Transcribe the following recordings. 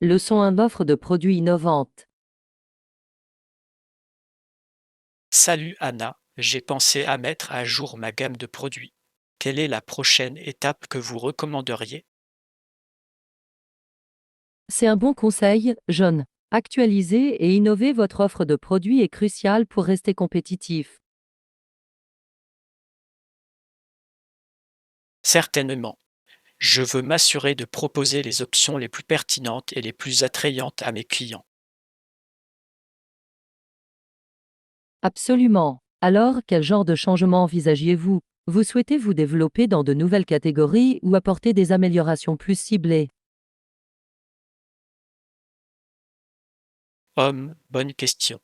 Leçon 1 offre de produits innovantes. Salut Anna, j'ai pensé à mettre à jour ma gamme de produits. Quelle est la prochaine étape que vous recommanderiez? C'est un bon conseil, John. Actualiser et innover votre offre de produits est crucial pour rester compétitif. Certainement. Je veux m'assurer de proposer les options les plus pertinentes et les plus attrayantes à mes clients. Absolument. Alors, quel genre de changement envisagiez-vous? Vous souhaitez vous développer dans de nouvelles catégories ou apporter des améliorations plus ciblées? Bonne question.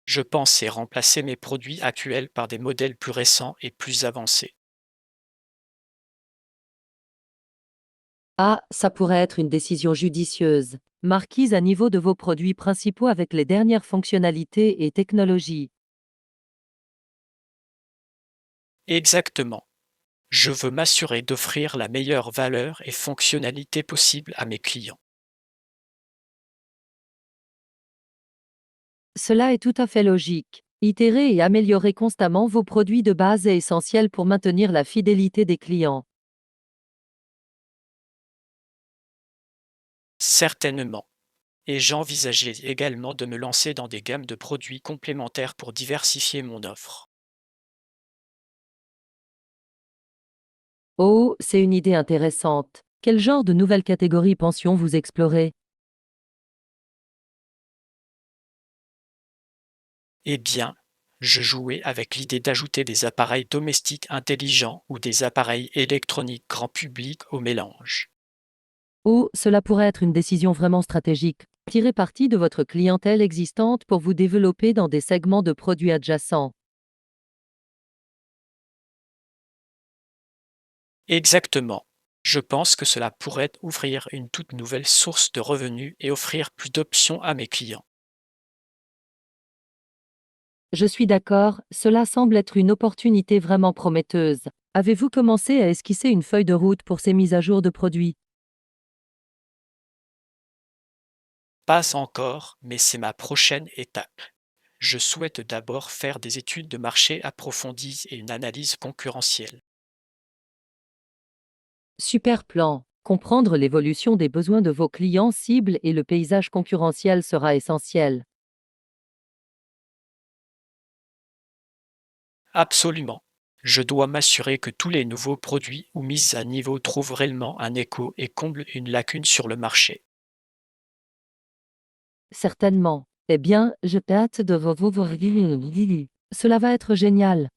Je pensais remplacer mes produits actuels par des modèles plus récents et plus avancés. Ah, ça pourrait être une décision judicieuse. Marquise à niveau de vos produits principaux avec les dernières fonctionnalités et technologies. Exactement. Je veux m'assurer d'offrir la meilleure valeur et fonctionnalité possible à mes clients. Cela est tout à fait logique. Itérer et améliorer constamment vos produits de base est essentiel pour maintenir la fidélité des clients. Certainement. Et j'envisageais également de me lancer dans des gammes de produits complémentaires pour diversifier mon offre. Oh, c'est une idée intéressante. Quel genre de nouvelles catégories pensions-vous explorer? Eh bien, je jouais avec l'idée d'ajouter des appareils domestiques intelligents ou des appareils électroniques grand public au mélange. Oh, cela pourrait être une décision vraiment stratégique. Tirez parti de votre clientèle existante pour vous développer dans des segments de produits adjacents. Exactement. Je pense que cela pourrait ouvrir une toute nouvelle source de revenus et offrir plus d'options à mes clients. Je suis d'accord, cela semble être une opportunité vraiment prometteuse. Avez-vous commencé à esquisser une feuille de route pour ces mises à jour de produits? Pas encore, mais c'est ma prochaine étape. Je souhaite d'abord faire des études de marché approfondies et une analyse concurrentielle. Super plan. Comprendre l'évolution des besoins de vos clients cibles et le paysage concurrentiel sera essentiel. Absolument. Je dois m'assurer que tous les nouveaux produits ou mises à niveau trouvent réellement un écho et comblent une lacune sur le marché. Certainement. Eh bien, je hâte de vous voir. Cela va être génial.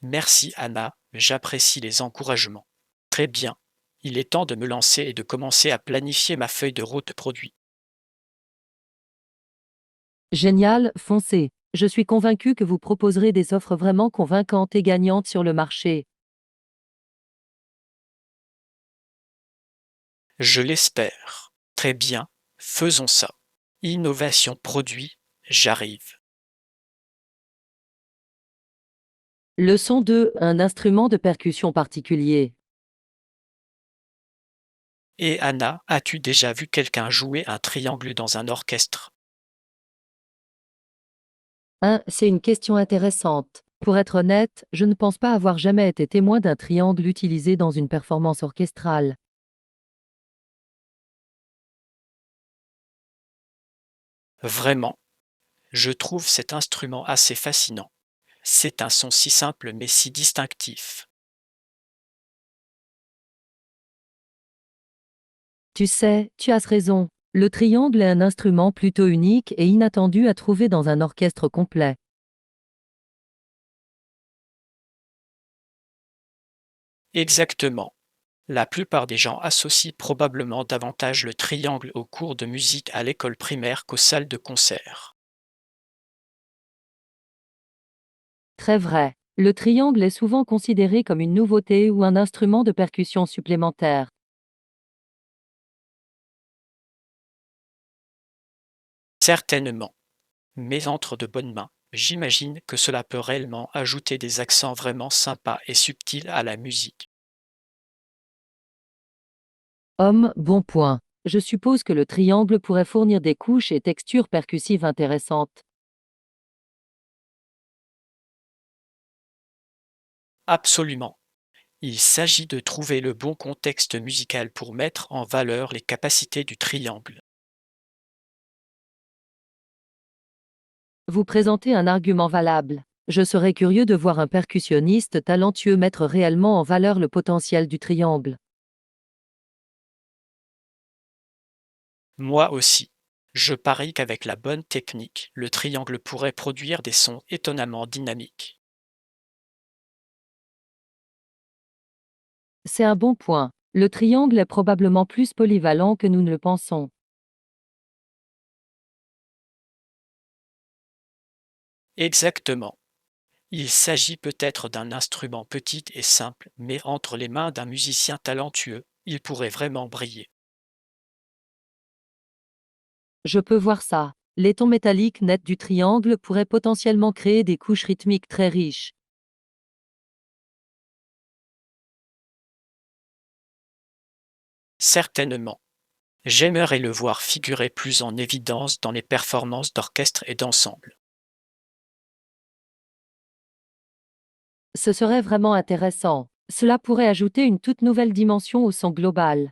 Merci Anna, j'apprécie les encouragements. Très bien. Il est temps de me lancer et de commencer à planifier ma feuille de route produit. Génial, foncez. Je suis convaincu que vous proposerez des offres vraiment convaincantes et gagnantes sur le marché. Je l'espère. Très bien, faisons ça. Innovation produit, j'arrive. Leçon 2. Un instrument de percussion particulier. Et Anna, as-tu déjà vu quelqu'un jouer un triangle dans un orchestre? 1. C'est une question intéressante. Pour être honnête, je ne pense pas avoir jamais été témoin d'un triangle utilisé dans une performance orchestrale. Vraiment, je trouve cet instrument assez fascinant. C'est un son si simple mais si distinctif. Tu sais, tu as raison. Le triangle est un instrument plutôt unique et inattendu à trouver dans un orchestre complet. Exactement. La plupart des gens associent probablement davantage le triangle aux cours de musique à l'école primaire qu'aux salles de concert. Très vrai. Le triangle est souvent considéré comme une nouveauté ou un instrument de percussion supplémentaire. Certainement, mais entre de bonnes mains, J'imagine que cela peut réellement ajouter des accents vraiment sympas et subtils à la musique. Homme, bon point. Je suppose que le triangle pourrait fournir des couches et textures percussives intéressantes. Absolument. Il s'agit de trouver le bon contexte musical pour mettre en valeur les capacités du triangle. Vous présentez un argument valable. Je serais curieux de voir un percussionniste talentueux mettre réellement en valeur le potentiel du triangle. Moi aussi. Je parie qu'avec la bonne technique, le triangle pourrait produire des sons étonnamment dynamiques. C'est un bon point. Le triangle est probablement plus polyvalent que nous ne le pensons. Exactement. Il s'agit peut-être d'un instrument petit et simple, mais entre les mains d'un musicien talentueux, il pourrait vraiment briller. Je peux voir ça. Les tons métalliques nets du triangle pourraient potentiellement créer des couches rythmiques très riches. Certainement. J'aimerais le voir figurer plus en évidence dans les performances d'orchestre et d'ensemble. Ce serait vraiment intéressant. Cela pourrait ajouter une toute nouvelle dimension au son global.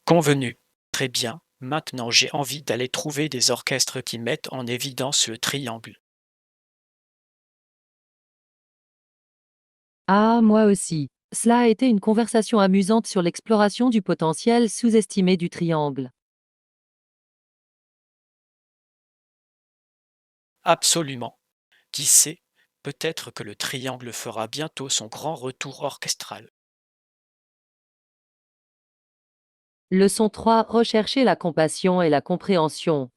Convenu. Très bien. Maintenant j'ai envie d'aller trouver des orchestres qui mettent en évidence le triangle. Ah, moi aussi. Cela a été une conversation amusante sur l'exploration du potentiel sous-estimé du triangle. Absolument. Qui sait, peut-être que le triangle fera bientôt son grand retour orchestral. Leçon 3. Rechercher la compassion et la compréhension.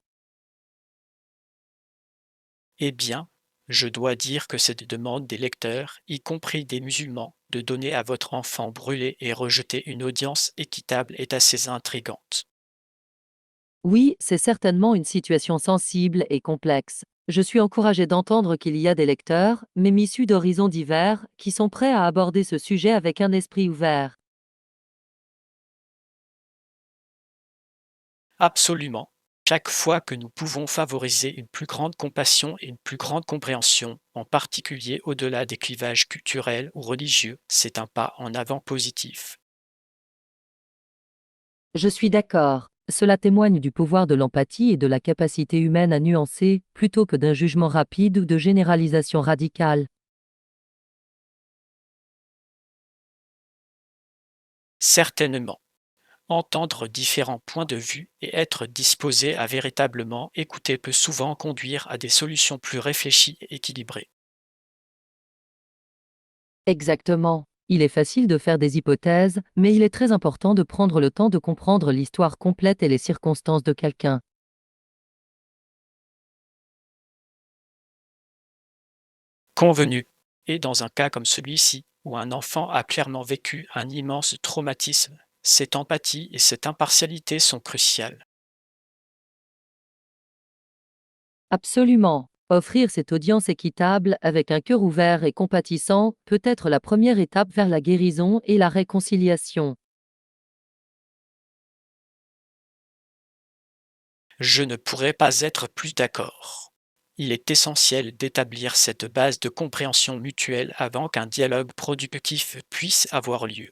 Eh bien, je dois dire que cette demande des lecteurs, y compris des musulmans, de donner à votre enfant brûlé et rejeter une audience équitable est assez intrigante. Oui, c'est certainement une situation sensible et complexe. Je suis encouragé d'entendre qu'il y a des lecteurs, même issus d'horizons divers, qui sont prêts à aborder ce sujet avec un esprit ouvert. Absolument. Chaque fois que nous pouvons favoriser une plus grande compassion et une plus grande compréhension, en particulier au-delà des clivages culturels ou religieux, c'est un pas en avant positif. Je suis d'accord. Cela témoigne du pouvoir de l'empathie et de la capacité humaine à nuancer, plutôt que d'un jugement rapide ou de généralisation radicale. Certainement. Entendre différents points de vue et être disposé à véritablement écouter peut souvent conduire à des solutions plus réfléchies et équilibrées. Exactement. Il est facile de faire des hypothèses, mais il est très important de prendre le temps de comprendre l'histoire complète et les circonstances de quelqu'un. Convenu. Et dans un cas comme celui-ci, où un enfant a clairement vécu un immense traumatisme, cette empathie et cette impartialité sont cruciales. Absolument. Offrir cette audience équitable avec un cœur ouvert et compatissant peut être la première étape vers la guérison et la réconciliation. Je ne pourrais pas être plus d'accord. Il est essentiel d'établir cette base de compréhension mutuelle avant qu'un dialogue productif puisse avoir lieu.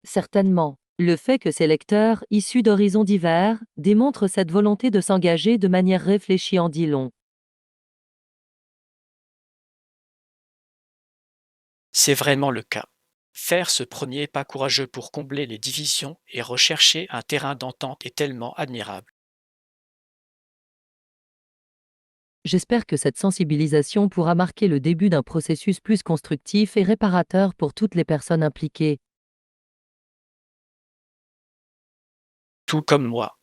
Certainement. Le fait que ces lecteurs, issus d'horizons divers, démontrent cette volonté de s'engager de manière réfléchie en dit long. C'est vraiment le cas. Faire ce premier pas courageux pour combler les divisions et rechercher un terrain d'entente est tellement admirable. J'espère que cette sensibilisation pourra marquer le début d'un processus plus constructif et réparateur pour toutes les personnes impliquées. Tout comme moi,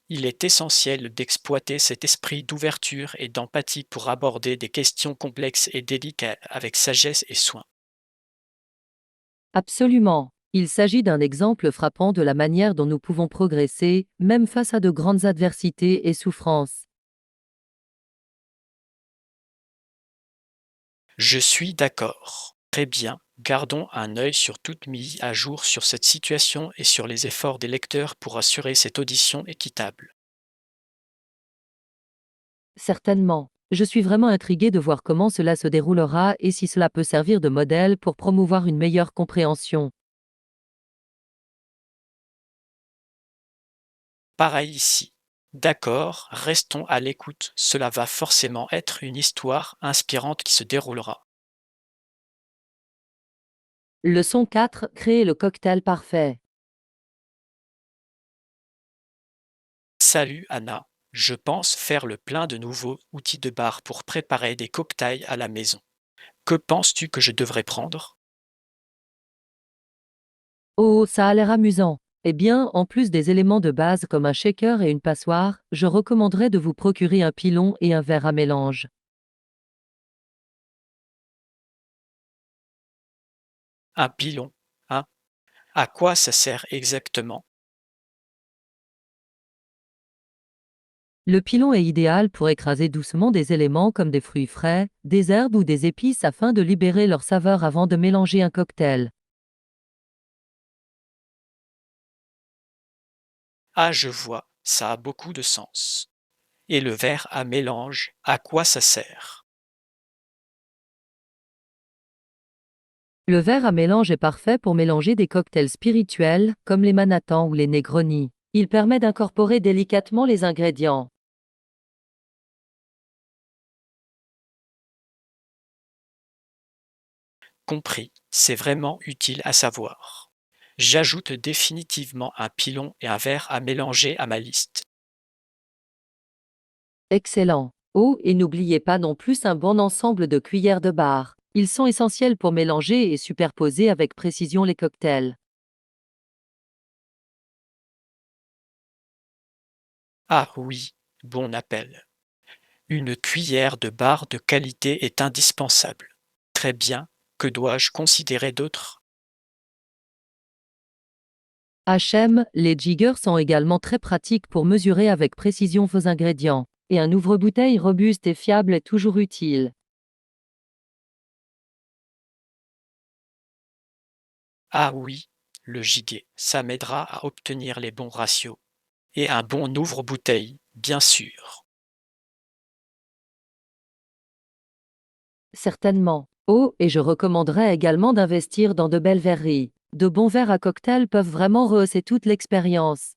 il est essentiel d'exploiter cet esprit d'ouverture et d'empathie pour aborder des questions complexes et délicates avec sagesse et soin. Absolument. Il s'agit d'un exemple frappant de la manière dont nous pouvons progresser, même face à de grandes adversités et souffrances. Je suis d'accord. Très bien. Gardons un œil sur toute mise à jour sur cette situation et sur les efforts des lecteurs pour assurer cette audition équitable. Certainement. Je suis vraiment intrigué de voir comment cela se déroulera et si cela peut servir de modèle pour promouvoir une meilleure compréhension. Pareil ici. D'accord, restons à l'écoute. Cela va forcément être une histoire inspirante qui se déroulera. Leçon 4. Créer le cocktail parfait. Salut Anna. Je pense faire le plein de nouveaux outils de bar pour préparer des cocktails à la maison. Que penses-tu que je devrais prendre? Oh, ça a l'air amusant. Eh bien, en plus des éléments de base comme un shaker et une passoire, je recommanderais de vous procurer un pilon et un verre à mélange. Un pilon, hein? À quoi ça sert exactement? Le pilon est idéal pour écraser doucement des éléments comme des fruits frais, des herbes ou des épices afin de libérer leur saveur avant de mélanger un cocktail. Ah, je vois, ça a beaucoup de sens. Et le verre à mélange, à quoi ça sert? Le verre à mélange est parfait pour mélanger des cocktails spirituels, comme les Manhattans ou les Negroni. Il permet d'incorporer délicatement les ingrédients. Compris, c'est vraiment utile à savoir. J'ajoute définitivement un pilon et un verre à mélanger à ma liste. Excellent. Oh, et n'oubliez pas non plus un bon ensemble de cuillères de bar. Ils sont essentiels pour mélanger et superposer avec précision les cocktails. Ah oui, bon appel. Une cuillère de bar de qualité est indispensable. Très bien, que dois-je considérer d'autre? HM, les jiggers sont également très pratiques pour mesurer avec précision vos ingrédients. Et un ouvre-bouteille robuste et fiable est toujours utile. Ah oui, le gigot, ça m'aidera à obtenir les bons ratios. Et un bon ouvre-bouteille, bien sûr. Certainement. Oh, et je recommanderais également d'investir dans de belles verreries. De bons verres à cocktail peuvent vraiment rehausser toute l'expérience.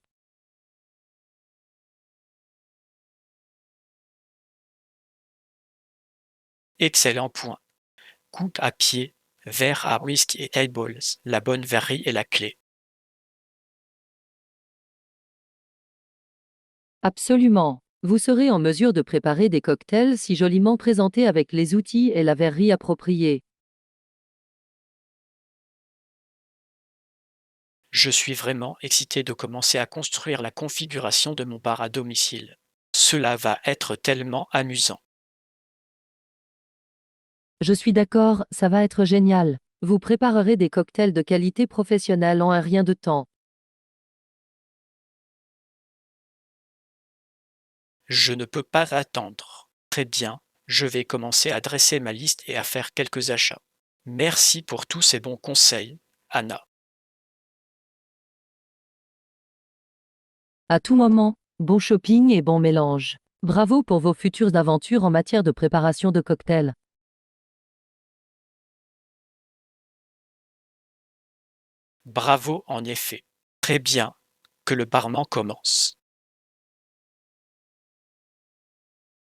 Excellent point. Coupe à pied, verre à whisky et highballs. La bonne verrerie est la clé. Absolument. Vous serez en mesure de préparer des cocktails si joliment présentés avec les outils et la verrerie appropriée. Je suis vraiment excité de commencer à construire la configuration de mon bar à domicile. Cela va être tellement amusant. Je suis d'accord, ça va être génial. Vous préparerez des cocktails de qualité professionnelle en un rien de temps. Je ne peux pas attendre. Très bien, je vais commencer à dresser ma liste et à faire quelques achats. Merci pour tous ces bons conseils, Anna. À tout moment, bon shopping et bon mélange. Bravo pour vos futures aventures en matière de préparation de cocktails. Bravo en effet. Très bien, que le barman commence.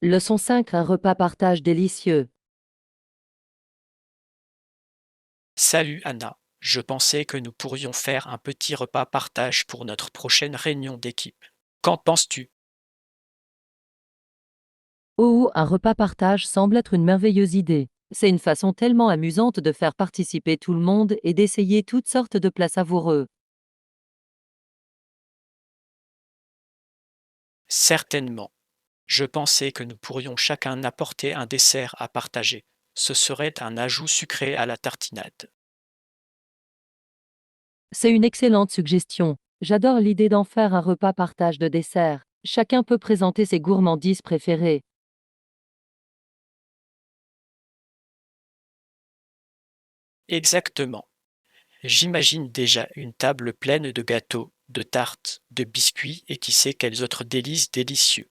Leçon 5. Un repas partage délicieux. Salut Anna, je pensais que nous pourrions faire un petit repas partage pour notre prochaine réunion d'équipe. Qu'en penses-tu? Oh, un repas partage semble être une merveilleuse idée. C'est une façon tellement amusante de faire participer tout le monde et d'essayer toutes sortes de plats savoureux. Certainement. Je pensais que nous pourrions chacun apporter un dessert à partager. Ce serait un ajout sucré à la tartinade. C'est une excellente suggestion. J'adore l'idée d'en faire un repas partage de dessert. Chacun peut présenter ses gourmandises préférées. Exactement. J'imagine déjà une table pleine de gâteaux, de tartes, de biscuits et qui sait quels autres délices délicieux.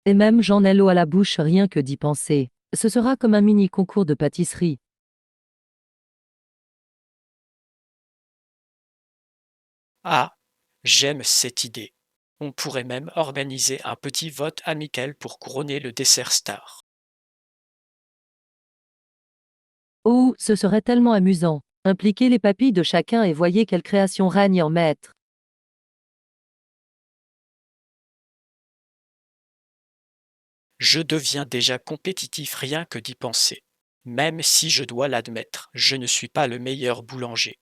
Et même j'en ai l'eau à la bouche rien que d'y penser. Ce sera comme un mini concours de pâtisserie. Ah, j'aime cette idée. On pourrait même organiser un petit vote amical pour couronner le dessert star. Oh, ce serait tellement amusant. Impliquez les papilles de chacun et voyez quelle création règne en maître. Je deviens déjà compétitif rien que d'y penser. Même si je dois l'admettre, je ne suis pas le meilleur boulanger.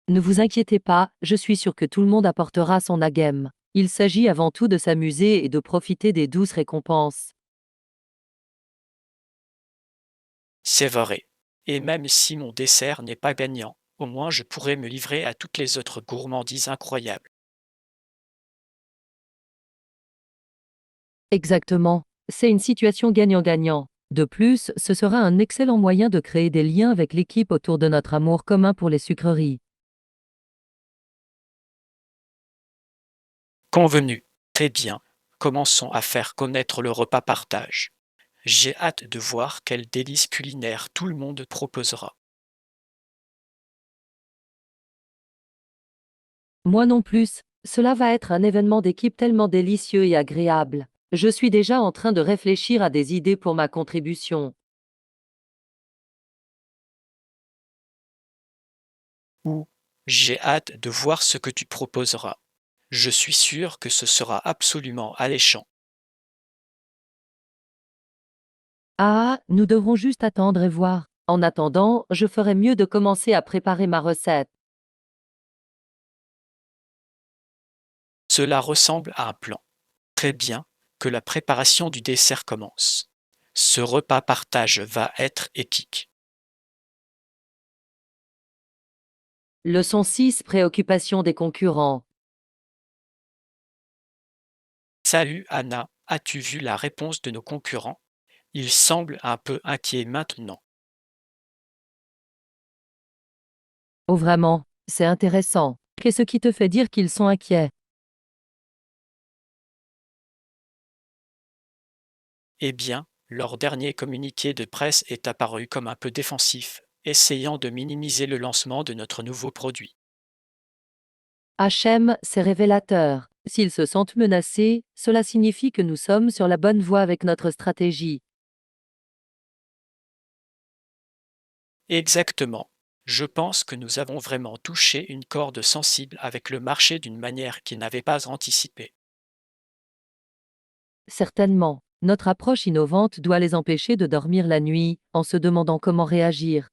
Ne vous inquiétez pas, je suis sûr que tout le monde apportera son agème. Il s'agit avant tout de s'amuser et de profiter des douces récompenses. C'est vrai. Et même si mon dessert n'est pas gagnant, au moins je pourrais me livrer à toutes les autres gourmandises incroyables. Exactement. C'est une situation gagnant-gagnant. De plus, ce sera un excellent moyen de créer des liens avec l'équipe autour de notre amour commun pour les sucreries. Convenu. Très bien. Commençons à faire connaître le repas partage. J'ai hâte de voir quels délices culinaires tout le monde proposera. Moi non plus, cela va être un événement d'équipe tellement délicieux et agréable. Je suis déjà en train de réfléchir à des idées pour ma contribution. Ou j'ai hâte de voir ce que tu proposeras. Je suis sûr que ce sera absolument alléchant. Ah, nous devrons juste attendre et voir. En attendant, je ferais mieux de commencer à préparer ma recette. Cela ressemble à un plan. Très bien, que la préparation du dessert commence. Ce repas partage va être épique. Leçon 6, préoccupation des concurrents. Salut Anna, as-tu vu la réponse de nos concurrents? Ils semblent un peu inquiets maintenant. Oh vraiment, c'est intéressant. Qu'est-ce qui te fait dire qu'ils sont inquiets? Eh bien, leur dernier communiqué de presse est apparu comme un peu défensif, essayant de minimiser le lancement de notre nouveau produit. HM, c'est révélateur. S'ils se sentent menacés, cela signifie que nous sommes sur la bonne voie avec notre stratégie. Exactement. Je pense que nous avons vraiment touché une corde sensible avec le marché d'une manière qu'ils n'avaient pas anticipée. Certainement. Notre approche innovante doit les empêcher de dormir la nuit, en se demandant comment réagir.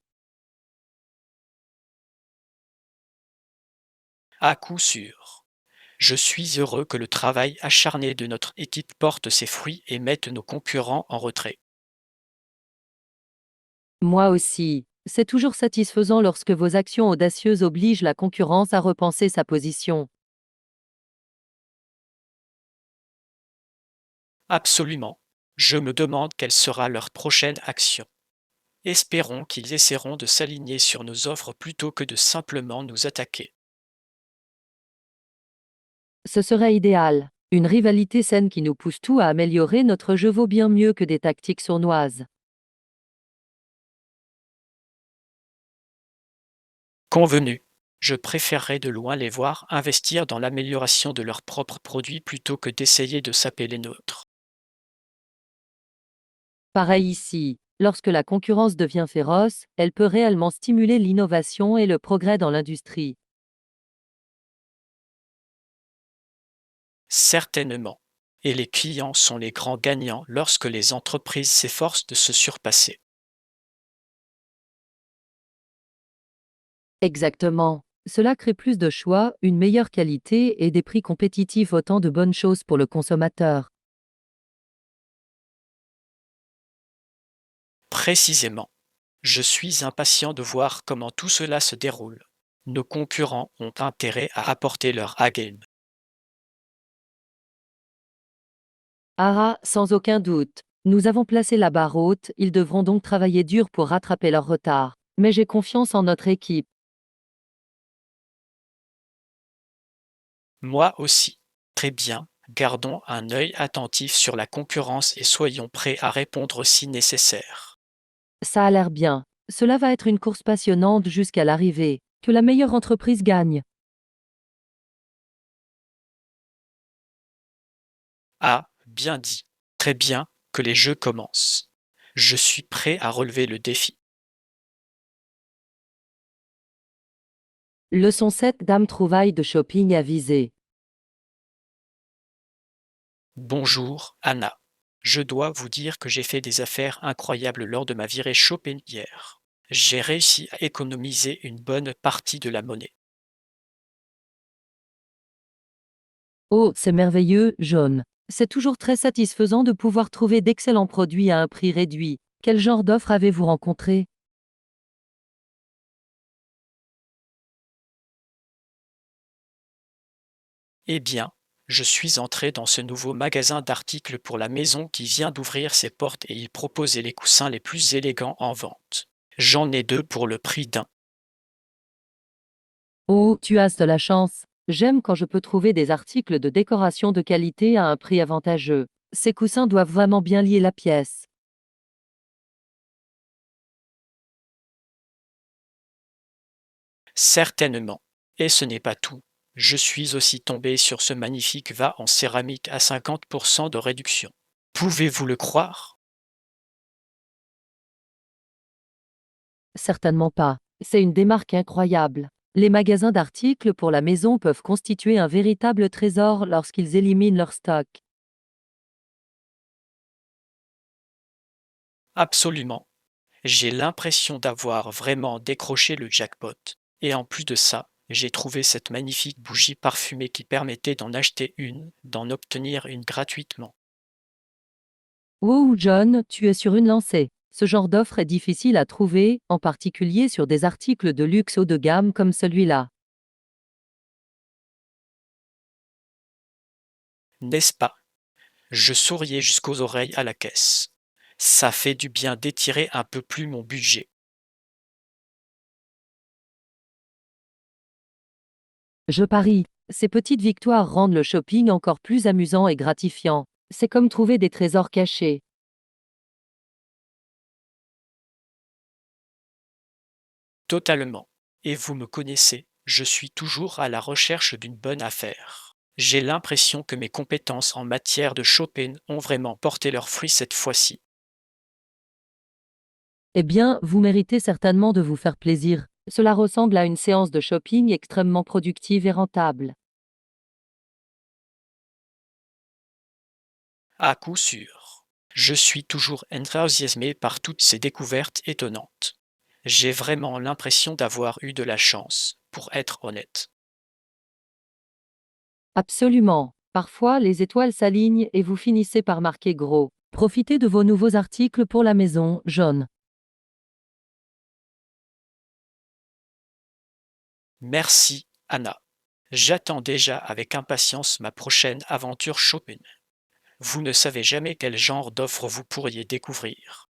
À coup sûr. Je suis heureux que le travail acharné de notre équipe porte ses fruits et mette nos concurrents en retrait. Moi aussi. C'est toujours satisfaisant lorsque vos actions audacieuses obligent la concurrence à repenser sa position. Absolument. Je me demande quelle sera leur prochaine action. Espérons qu'ils essaieront de s'aligner sur nos offres plutôt que de simplement nous attaquer. Ce serait idéal. Une rivalité saine qui nous pousse tout à améliorer notre jeu vaut bien mieux que des tactiques sournoises. Convenu. Je préférerais de loin les voir investir dans l'amélioration de leurs propres produits plutôt que d'essayer de saper les nôtres. Pareil ici. Lorsque la concurrence devient féroce, elle peut réellement stimuler l'innovation et le progrès dans l'industrie. Certainement. Et les clients sont les grands gagnants lorsque les entreprises s'efforcent de se surpasser. Exactement. Cela crée plus de choix, une meilleure qualité et des prix compétitifs, autant de bonnes choses pour le consommateur. Précisément. Je suis impatient de voir comment tout cela se déroule. Nos concurrents ont intérêt à apporter leur A-game. Ah, sans aucun doute. Nous avons placé la barre haute, ils devront donc travailler dur pour rattraper leur retard. Mais j'ai confiance en notre équipe. Moi aussi. Très bien. Gardons un œil attentif sur la concurrence et soyons prêts à répondre si nécessaire. Ça a l'air bien. Cela va être une course passionnante jusqu'à l'arrivée. Que la meilleure entreprise gagne. Ah, bien dit. Très bien, que les jeux commencent. Je suis prêt à relever le défi. Leçon 7 Dame trouvaille de shopping avisée. Bonjour, Anna. Je dois vous dire que j'ai fait des affaires incroyables lors de ma virée shopping hier. J'ai réussi à économiser une bonne partie de la monnaie. Oh, c'est merveilleux, Jaune. C'est toujours très satisfaisant de pouvoir trouver d'excellents produits à un prix réduit. Quel genre d'offre avez-vous rencontré? Eh bien, je suis entré dans ce nouveau magasin d'articles pour la maison qui vient d'ouvrir ses portes et il proposait les coussins les plus élégants en vente. J'en ai deux pour le prix d'un. Oh, tu as de la chance. J'aime quand je peux trouver des articles de décoration de qualité à un prix avantageux. Ces coussins doivent vraiment bien lier la pièce. Certainement. Et ce n'est pas tout. Je suis aussi tombé sur ce magnifique vase en céramique à 50% de réduction. Pouvez-vous le croire? Certainement pas. C'est une démarque incroyable. Les magasins d'articles pour la maison peuvent constituer un véritable trésor lorsqu'ils éliminent leur stock. Absolument. J'ai l'impression d'avoir vraiment décroché le jackpot. Et en plus de ça, j'ai trouvé cette magnifique bougie parfumée qui permettait d'en acheter une, d'en obtenir une gratuitement. Wow, John, tu es sur une lancée. Ce genre d'offre est difficile à trouver, en particulier sur des articles de luxe haut de gamme comme celui-là. N'est-ce pas? Je souriais jusqu'aux oreilles à la caisse. Ça fait du bien d'étirer un peu plus mon budget. Je parie. Ces petites victoires rendent le shopping encore plus amusant et gratifiant. C'est comme trouver des trésors cachés. Totalement. Et vous me connaissez, je suis toujours à la recherche d'une bonne affaire. J'ai l'impression que mes compétences en matière de shopping ont vraiment porté leurs fruits cette fois-ci. Eh bien, vous méritez certainement de vous faire plaisir. Cela ressemble à une séance de shopping extrêmement productive et rentable. À coup sûr. Je suis toujours enthousiasmé par toutes ces découvertes étonnantes. J'ai vraiment l'impression d'avoir eu de la chance, pour être honnête. Absolument. Parfois, les étoiles s'alignent et vous finissez par marquer gros. Profitez de vos nouveaux articles pour la maison, John. Merci, Anna. J'attends déjà avec impatience ma prochaine aventure shopping. Vous ne savez jamais quel genre d'offre vous pourriez découvrir.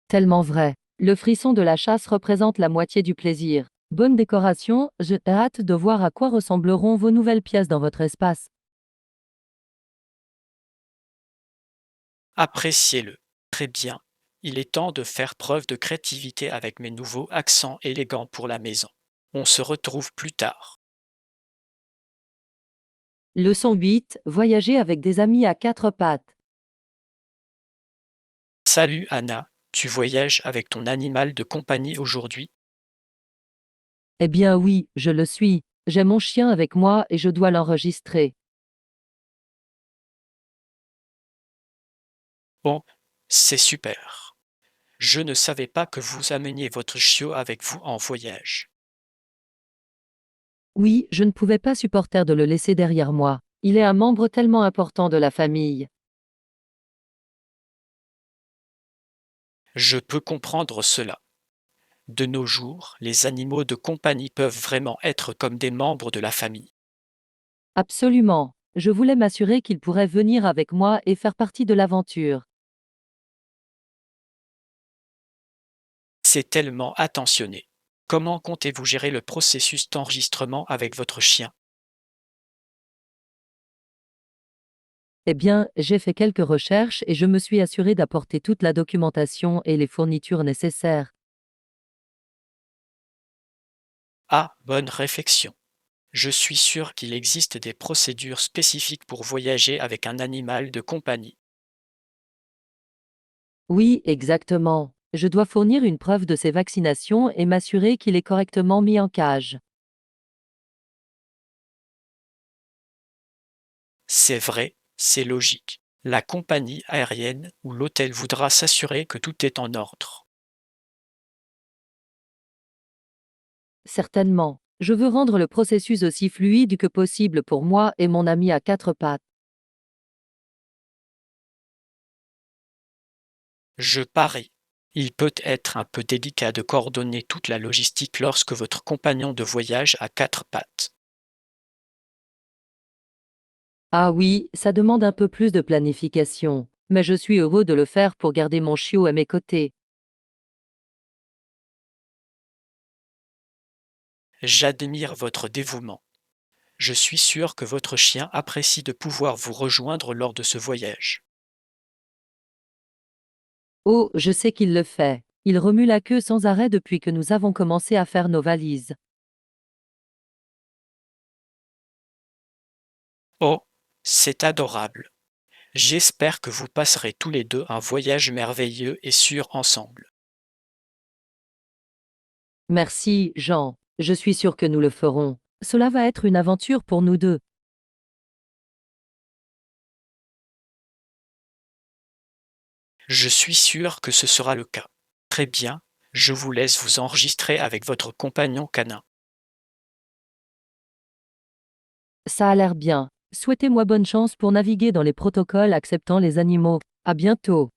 Tellement vrai. Le frisson de la chasse représente la moitié du plaisir. Bonne décoration, j'ai hâte de voir à quoi ressembleront vos nouvelles pièces dans votre espace. Appréciez-le. Très bien. Il est temps de faire preuve de créativité avec mes nouveaux accents élégants pour la maison. On se retrouve plus tard. Leçon 8. Voyager avec des amis à quatre pattes. Salut Anna, tu voyages avec ton animal de compagnie aujourd'hui? Eh bien oui, je le suis. J'ai mon chien avec moi et je dois l'enregistrer. Bon, c'est super. Je ne savais pas que vous ameniez votre chiot avec vous en voyage. Oui, je ne pouvais pas supporter de le laisser derrière moi. Il est un membre tellement important de la famille. Je peux comprendre cela. De nos jours, les animaux de compagnie peuvent vraiment être comme des membres de la famille. Absolument. Je voulais m'assurer qu'ils pourraient venir avec moi et faire partie de l'aventure. C'est tellement attentionné. Comment comptez-vous gérer le processus d'enregistrement avec votre chien? Eh bien, j'ai fait quelques recherches et je me suis assuré d'apporter toute la documentation et les fournitures nécessaires. Ah, bonne réflexion. Je suis sûr qu'il existe des procédures spécifiques pour voyager avec un animal de compagnie. Oui, exactement. Je dois fournir une preuve de ses vaccinations et m'assurer qu'il est correctement mis en cage. C'est vrai, c'est logique. La compagnie aérienne ou l'hôtel voudra s'assurer que tout est en ordre. Certainement. Je veux rendre le processus aussi fluide que possible pour moi et mon ami à quatre pattes. Je parie. Il peut être un peu délicat de coordonner toute la logistique lorsque votre compagnon de voyage a quatre pattes. Ah oui, ça demande un peu plus de planification. Mais je suis heureux de le faire pour garder mon chiot à mes côtés. J'admire votre dévouement. Je suis sûr que votre chien apprécie de pouvoir vous rejoindre lors de ce voyage. Oh, je sais qu'il le fait. Il remue la queue sans arrêt depuis que nous avons commencé à faire nos valises. Oh, c'est adorable. J'espère que vous passerez tous les deux un voyage merveilleux et sûr ensemble. Merci, Jean. Je suis sûr que nous le ferons. Cela va être une aventure pour nous deux. Je suis sûr que ce sera le cas. Très bien, je vous laisse vous enregistrer avec votre compagnon canin. Ça a l'air bien. Souhaitez-moi bonne chance pour naviguer dans les protocoles acceptant les animaux. À bientôt.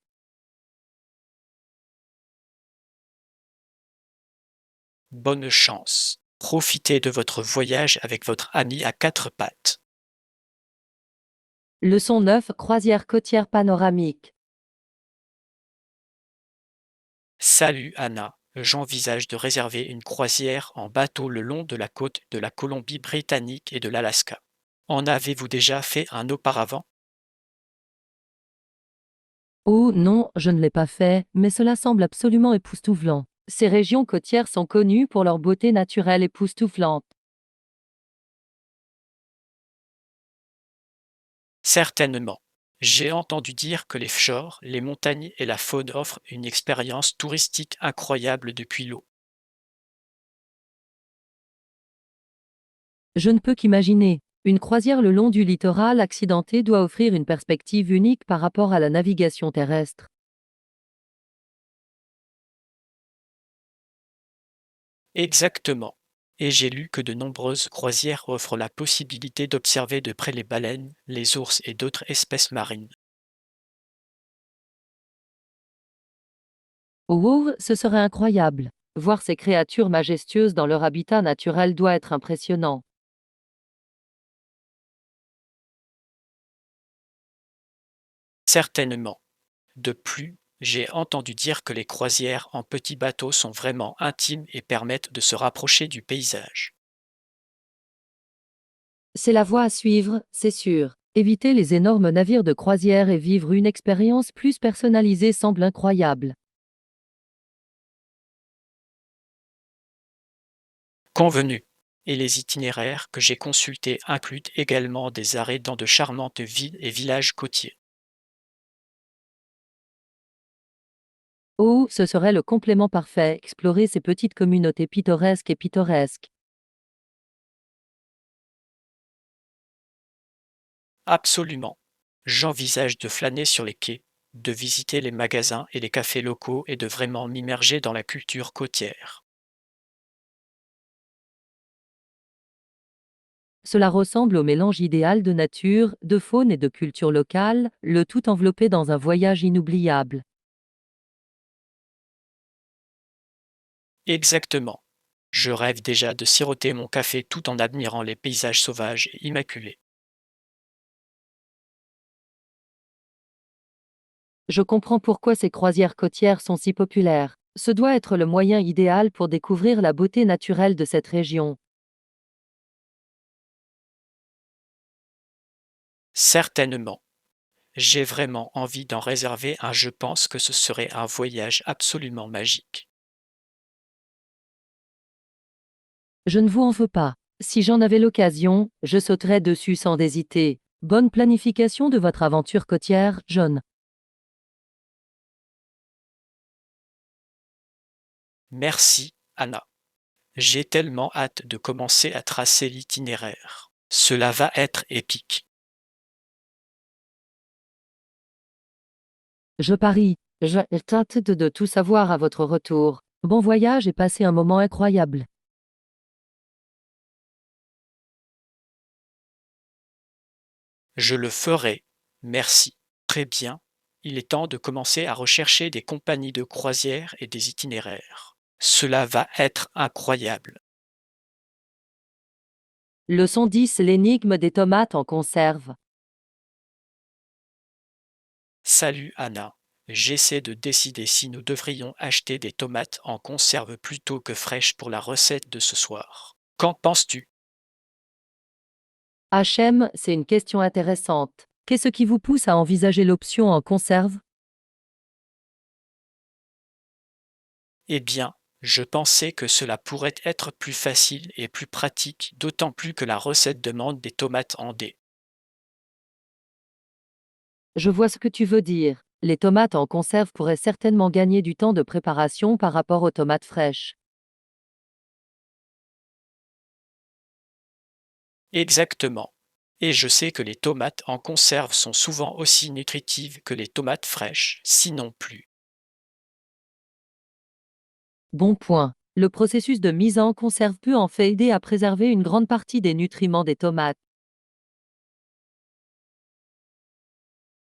Bonne chance. Profitez de votre voyage avec votre ami à quatre pattes. Leçon 9, croisière côtière panoramique. Salut Anna, j'envisage de réserver une croisière en bateau le long de la côte de la Colombie-Britannique et de l'Alaska. En avez-vous déjà fait un auparavant? Oh non, je ne l'ai pas fait, mais cela semble absolument époustouflant. Ces régions côtières sont connues pour leur beauté naturelle époustouflante. Certainement. J'ai entendu dire que les fjords, les montagnes et la faune offrent une expérience touristique incroyable depuis l'eau. Je ne peux qu'imaginer. Une croisière le long du littoral accidenté doit offrir une perspective unique par rapport à la navigation terrestre. Exactement. Et j'ai lu que de nombreuses croisières offrent la possibilité d'observer de près les baleines, les ours et d'autres espèces marines. Oh, wow, ce serait incroyable. Voir ces créatures majestueuses dans leur habitat naturel doit être impressionnant. Certainement. De plus, j'ai entendu dire que les croisières en petits bateaux sont vraiment intimes et permettent de se rapprocher du paysage. C'est la voie à suivre, c'est sûr. Éviter les énormes navires de croisière et vivre une expérience plus personnalisée semble incroyable. Convenu. Et les itinéraires que j'ai consultés incluent également des arrêts dans de charmantes villes et villages côtiers. Oh, ce serait le complément parfait, explorer ces petites communautés pittoresques et pittoresques. Absolument. J'envisage de flâner sur les quais, de visiter les magasins et les cafés locaux et de vraiment m'immerger dans la culture côtière. Cela ressemble au mélange idéal de nature, de faune et de culture locale, le tout enveloppé dans un voyage inoubliable. Exactement. Je rêve déjà de siroter mon café tout en admirant les paysages sauvages et immaculés. Je comprends pourquoi ces croisières côtières sont si populaires. Ce doit être le moyen idéal pour découvrir la beauté naturelle de cette région. Certainement. J'ai vraiment envie d'en réserver un, je pense que ce serait un voyage absolument magique. Je ne vous en veux pas. Si j'en avais l'occasion, je sauterais dessus sans hésiter. Bonne planification de votre aventure côtière, John. Merci, Anna. J'ai tellement hâte de commencer à tracer l'itinéraire. Cela va être épique. Je parie. Je tâte de tout savoir à votre retour. Bon voyage et passez un moment incroyable. Je le ferai. Merci. Très bien. Il est temps de commencer à rechercher des compagnies de croisière et des itinéraires. Cela va être incroyable. Leçon 10. L'énigme des tomates en conserve. Salut Anna. J'essaie de décider si nous devrions acheter des tomates en conserve plutôt que fraîches pour la recette de ce soir. Qu'en penses-tu? HM, c'est une question intéressante. Qu'est-ce qui vous pousse à envisager l'option en conserve? Eh bien, je pensais que cela pourrait être plus facile et plus pratique, d'autant plus que la recette demande des tomates en dés. Je vois ce que tu veux dire. Les tomates en conserve pourraient certainement gagner du temps de préparation par rapport aux tomates fraîches. Exactement. Et je sais que les tomates en conserve sont souvent aussi nutritives que les tomates fraîches, sinon plus. Bon point. Le processus de mise en conserve peut en fait aider à préserver une grande partie des nutriments des tomates.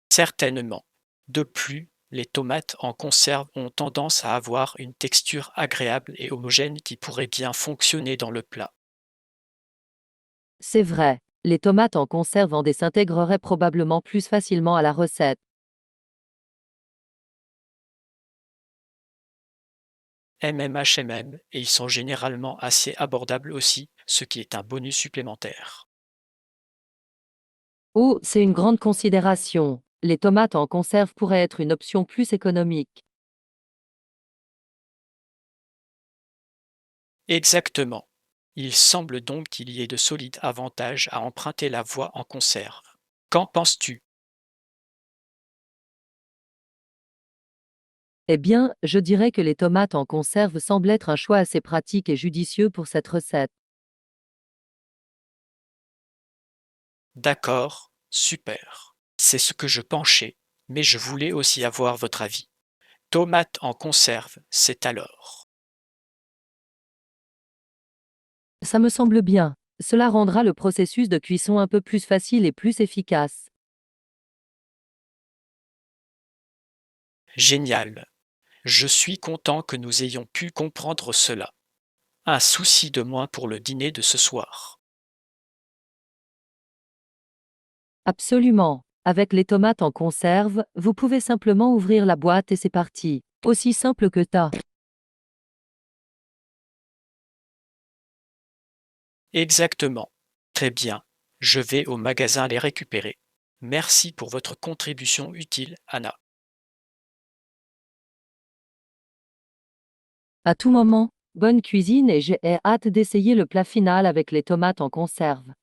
Certainement. De plus, les tomates en conserve ont tendance à avoir une texture agréable et homogène qui pourrait bien fonctionner dans le plat. C'est vrai, les tomates en conserve en désintégreraient probablement plus facilement à la recette. Et ils sont généralement assez abordables aussi, ce qui est un bonus supplémentaire. Oh, c'est une grande considération. Les tomates en conserve pourraient être une option plus économique. Exactement. Il semble donc qu'il y ait de solides avantages à emprunter la voie en conserve. Qu'en penses-tu? Eh bien, je dirais que les tomates en conserve semblent être un choix assez pratique et judicieux pour cette recette. D'accord, super. C'est ce que je penchais, mais je voulais aussi avoir votre avis. Tomates en conserve, c'est alors. Ça me semble bien. Cela rendra le processus de cuisson un peu plus facile et plus efficace. Génial. Je suis content que nous ayons pu comprendre cela. Un souci de moins pour le dîner de ce soir. Absolument. Avec les tomates en conserve, vous pouvez simplement ouvrir la boîte et c'est parti. Aussi simple que ça. Exactement. Très bien. Je vais au magasin les récupérer. Merci pour votre contribution utile, Anna. À tout moment, bonne cuisine et j'ai hâte d'essayer le plat final avec les tomates en conserve.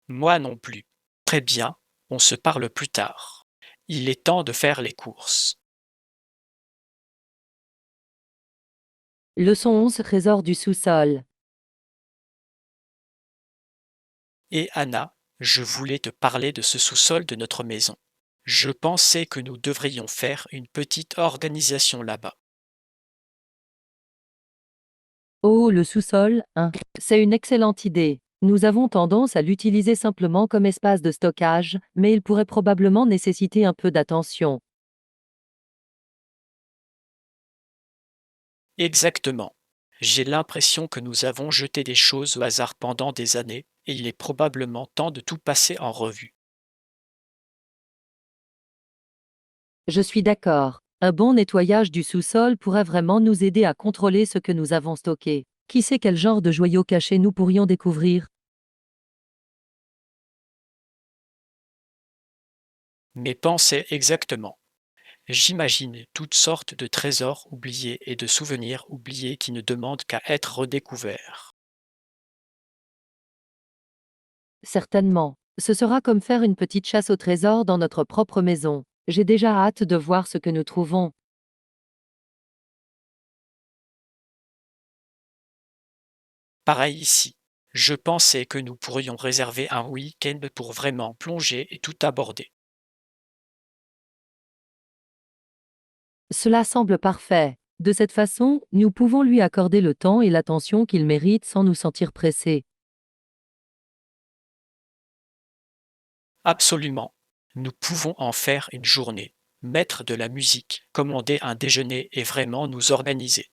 Moi non plus. Très bien, on se parle plus tard. Il est temps de faire les courses. Leçon 11. Trésor du sous-sol. Et Anna, je voulais te parler de ce sous-sol de notre maison. Je pensais que nous devrions faire une petite organisation là-bas. Oh, le sous-sol, hein. C'est une excellente idée. Nous avons tendance à l'utiliser simplement comme espace de stockage, mais il pourrait probablement nécessiter un peu d'attention. Exactement. J'ai l'impression que nous avons jeté des choses au hasard pendant des années, et il est probablement temps de tout passer en revue. Je suis d'accord. Un bon nettoyage du sous-sol pourrait vraiment nous aider à contrôler ce que nous avons stocké. Qui sait quel genre de joyaux cachés nous pourrions découvrir? Mais pensez exactement. J'imagine toutes sortes de trésors oubliés et de souvenirs oubliés qui ne demandent qu'à être redécouverts. Certainement. Ce sera comme faire une petite chasse au trésor dans notre propre maison. J'ai déjà hâte de voir ce que nous trouvons. Pareil ici. Je pensais que nous pourrions réserver un week-end pour vraiment plonger et tout aborder. Cela semble parfait. De cette façon, nous pouvons lui accorder le temps et l'attention qu'il mérite sans nous sentir pressés. Absolument. Nous pouvons en faire une journée, mettre de la musique, commander un déjeuner et vraiment nous organiser.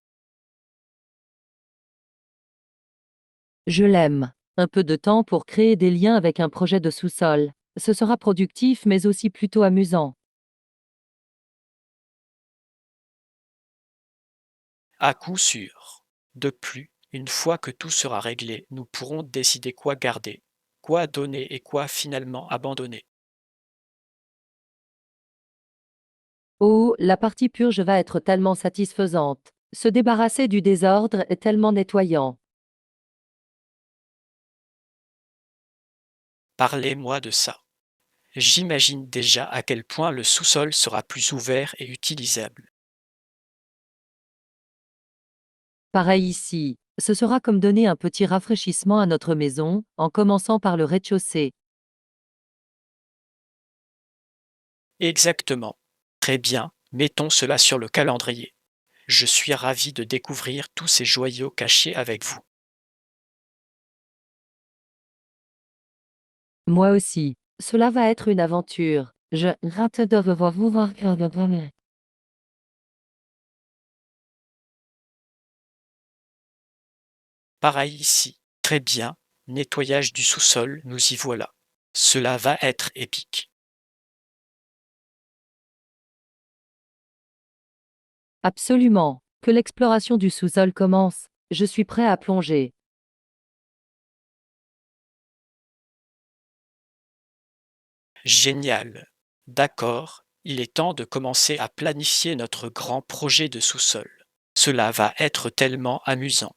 Je l'aime. Un peu de temps pour créer des liens avec un projet de sous-sol. Ce sera productif mais aussi plutôt amusant. À coup sûr. De plus, une fois que tout sera réglé, nous pourrons décider quoi garder, quoi donner et quoi finalement abandonner. Oh, la partie purge va être tellement satisfaisante. Se débarrasser du désordre est tellement nettoyant. Parlez-moi de ça. J'imagine déjà à quel point le sous-sol sera plus ouvert et utilisable. Pareil ici. Ce sera comme donner un petit rafraîchissement à notre maison, en commençant par le rez-de-chaussée. Exactement. Très bien, mettons cela sur le calendrier. Je suis ravi de découvrir tous ces joyaux cachés avec vous. Moi aussi. Cela va être une aventure. Je rate de revoir vous voir. Pareil ici. Très bien, nettoyage du sous-sol, nous y voilà. Cela va être épique. Absolument. Que l'exploration du sous-sol commence. Je suis prêt à plonger. Génial. D'accord, il est temps de commencer à planifier notre grand projet de sous-sol. Cela va être tellement amusant.